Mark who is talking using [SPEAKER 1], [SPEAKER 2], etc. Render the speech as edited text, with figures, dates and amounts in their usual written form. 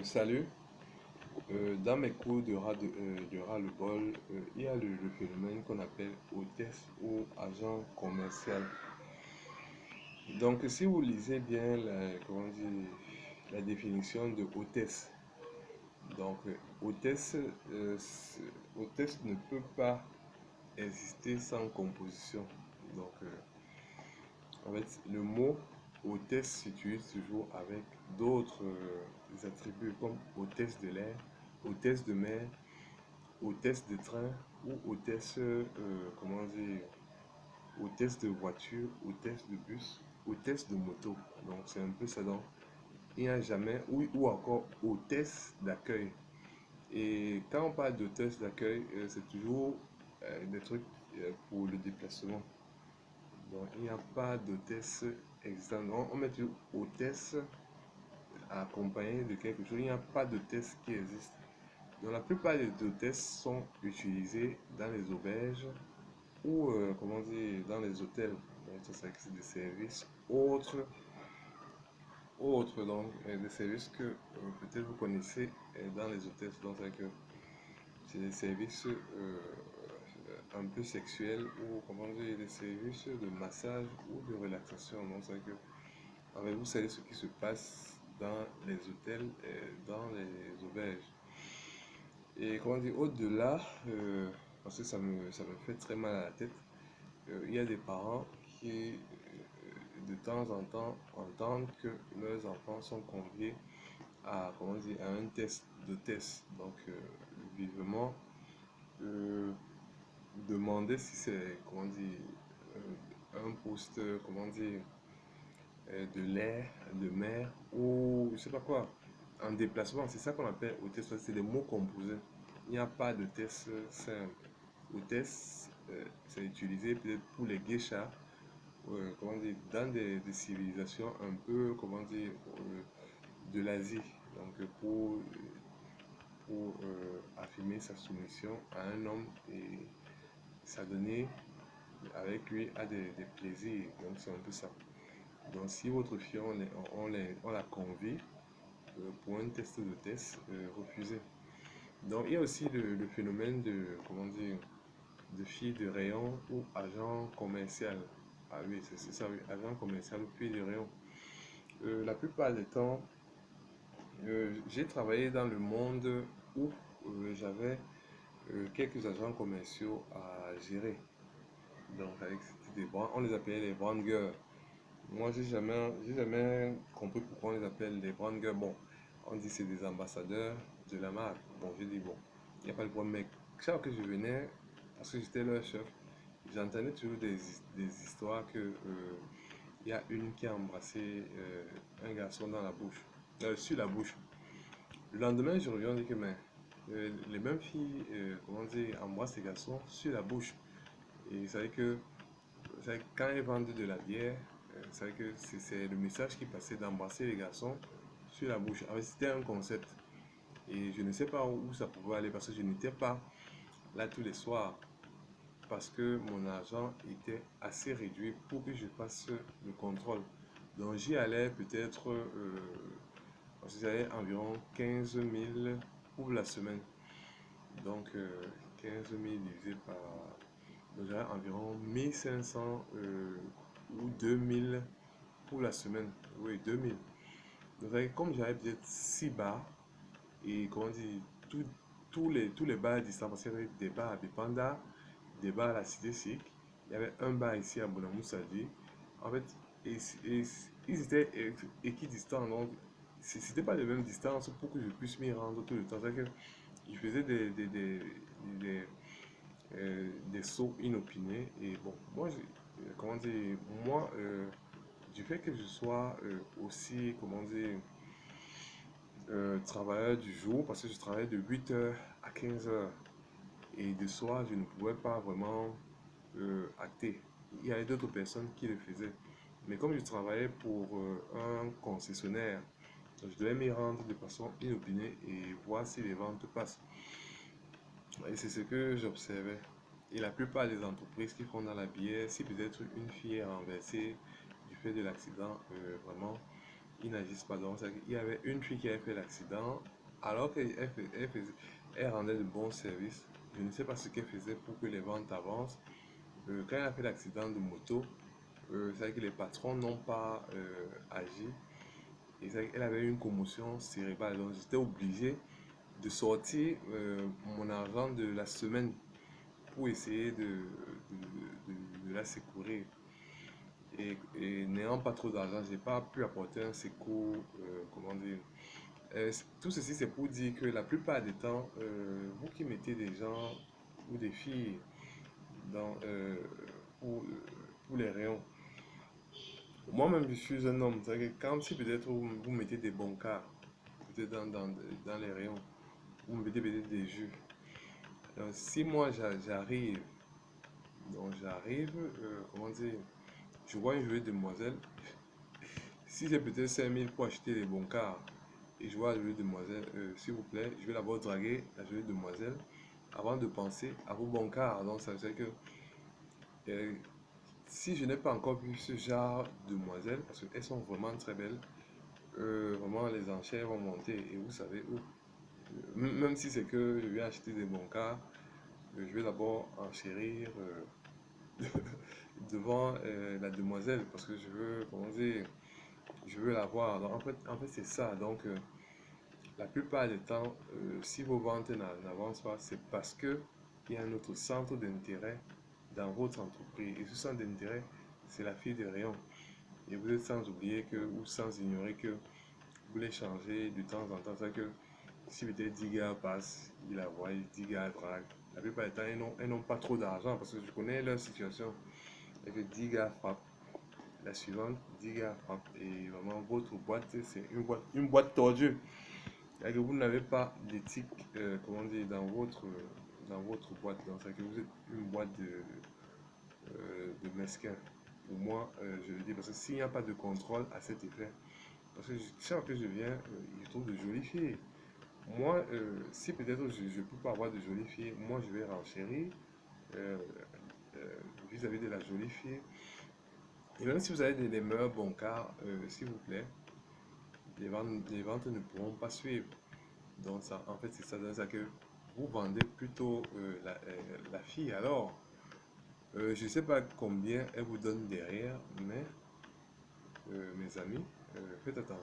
[SPEAKER 1] Salut. Dans mes cours de ras-le-bol, il y a le phénomène qu'on appelle hôtesse ou agent commercial. Donc, si vous lisez bien comment dire, la définition de hôtesse, donc hôtesse, hôtesse ne peut pas exister sans composition. Donc, en fait, le mot hôtesse s'utilise toujours avec d'autres attributs comme hôtesse de l'air, hôtesse de mer, hôtesse de train ou hôtesse, comment dire, hôtesse de voiture, hôtesse de bus, hôtesse de moto. Donc c'est un peu ça. Donc il n'y a jamais, ou encore hôtesse d'accueil. Et quand on parle d'hôtesse d'accueil, c'est toujours des trucs pour le déplacement. Donc il n'y a pas d'hôtesse existante. On met toujours hôtesse accompagnée de quelque chose. Il n'y a pas d'hôtesse qui existe. Donc la plupart des hôtesses sont utilisées dans les auberges ou comment dire dans les hôtels. Donc ça c'est des services autres donc des services que peut-être vous connaissez dans les hôtels. Donc c'est des services un peu sexuels ou comment dire des services de massage ou de relaxation. Donc c'est que avec vous savez ce qui se passe dans les hôtels et dans les auberges. Et comment dire, au-delà, parce que ça me fait très mal à la tête, il y a des parents qui, de temps en temps, entendent que leurs enfants sont conviés à, comment dire, à un test de test. Donc, vivement, euh, demander si c'est, comment dire, un poste, comment dire, de l'air, de mer, ou je sais pas quoi, en déplacement. C'est ça qu'on appelle hôtesse, c'est des mots composés. Il n'y a pas de test simple. Hôtesse, c'est utilisé peut-être pour les geishas, comment dire, dans des civilisations un peu, comment dire, de l'Asie. Donc pour affirmer sa soumission à un homme et s'adonner avec lui à des plaisirs. Donc c'est un peu ça. Donc si votre fille, on la convie pour un test de test, refusez. Donc il y a aussi le phénomène de, comment dire, de fille de rayon ou agent commercial. Ah oui, c'est ça, oui, agent commercial ou fille de rayon. La plupart du temps, j'ai travaillé dans le monde où j'avais quelques agents commerciaux à gérer. Donc, avec on les appelait les brand girls. Moi, j'ai jamais compris pourquoi on les appelle les brand girls. Bon, on dit c'est des ambassadeurs de la marque. Bon, j'ai dit bon, il n'y a pas de problème. Mais chaque fois que je venais, parce que j'étais leur chef, j'entendais toujours des histoires que il y a une qui a embrassé un garçon dans la bouche, sur la bouche. Le lendemain, je reviens, on dit que mais, les mêmes filles, comment dire, embrassent les garçons sur la bouche. Et vous savez que quand elles vendent de la bière, vous savez que c'est le message qui passait d'embrasser les garçons sur la bouche. Alors, c'était un concept. Et je ne sais pas où ça pouvait aller parce que je n'étais pas là tous les soirs. Parce que mon argent était assez réduit pour que je fasse le contrôle. Donc j'y allais peut-être, parce que j'avais environ 15 000 pour la semaine. Donc 15 000 divisé par... Donc j'avais environ 1500 ou 2000 pour la semaine. Oui, 2000. Donc comme j'avais peut-être 6 bars, et comment dire, tous les bars distants, parce qu'il y avait des bars à Bipanda, des bars à la Cité Sikh, il y avait un bar ici à Bonamou Sadi. En fait, ils étaient équidistants, donc c'était pas les mêmes distances pour que je puisse m'y rendre tout le temps. C'est-à-dire que je faisais des, des sauts inopinés. Et bon, moi, comment dire, moi, du fait que je sois aussi, comment dire, travailleur du jour, parce que je travaillais de 8 heures à 15 heures. Et de soir, je ne pouvais pas vraiment acter. Il y avait d'autres personnes qui le faisaient. Mais comme je travaillais pour un concessionnaire, je devais m'y rendre de façon inopinée et voir si les ventes passent. Et c'est ce que j'observais. Et la plupart des entreprises qui font dans la bière, si peut-être une fille est renversée du fait de l'accident, vraiment, ils n'agissent pas. Donc, il y avait une fille qui avait fait l'accident, alors elle rendait de bons services. Je ne sais pas ce qu'elle faisait pour que les ventes avancent. Quand elle a fait l'accident de moto, c'est vrai que les patrons n'ont pas agi. Et c'est vrai qu'elle avait une commotion cérébrale. Donc, j'étais obligé de sortir mon argent de la semaine pour essayer de la secourir. Et n'ayant pas trop d'argent, j'ai pas pu apporter un secours, comment dire. Tout ceci, c'est pour dire que la plupart des temps, vous qui mettez des gens ou des filles dans, pour, euh, pour les rayons, moi-même je suis un homme, c'est-à-dire que quand si peut-être vous mettez des bons cas, peut-être dans les rayons, vous mettez peut-être des jus. Donc, si moi j'arrive, comment dire, je vois une jolie demoiselle. Si j'ai peut-être 5 000 pour acheter les bons cars et je vois la jolie demoiselle, s'il vous plaît, je vais d'abord draguer la jolie demoiselle avant de penser à vos bons cars. Donc ça veut dire que euh, si je n'ai pas encore vu ce genre de demoiselles, parce qu'elles sont vraiment très belles, vraiment les enchères vont monter et vous savez où. Même si c'est que je vais acheter des bons cars, je vais d'abord enchérir devant la demoiselle parce que je veux, comment dire, je veux la voir. Donc, en fait c'est ça. Donc, la plupart du temps, si vos ventes n'avancent pas, c'est parce que il y a un autre centre d'intérêt dans votre entreprise. Et ce centre d'intérêt, c'est la fille de rayon. Et vous êtes sans oublier que, ou sans ignorer que vous les changez de temps en temps. C'est que si peut-être 10 gars passent, ils la voient, 10 gars draguent. La plupart du temps, elles n'ont pas trop d'argent parce que je connais leur situation. Et que 10 gars frappent. La suivante, 10 gars frappent. Et vraiment, votre boîte, c'est une boîte tordue. Et que vous n'avez pas d'éthique, comment dire, dans votre boîte. Donc, c'est que vous êtes une boîte de mesquins. Pour moi, je le dis parce que s'il n'y a pas de contrôle à cet effet, parce que chaque fois que je viens, je trouve de jolies filles. Moi, si peut-être je ne peux pas avoir de jolies filles, moi je vais renchérir euh, vis-à-vis de la jolie fille. Et même si vous avez des meilleurs bons cas, s'il vous plaît, les ventes ne pourront pas suivre. Donc, ça, en fait, c'est ça, dans ça que vous vendez plutôt la fille. Alors, je ne sais pas combien elle vous donne derrière, mais mes amis, faites attention.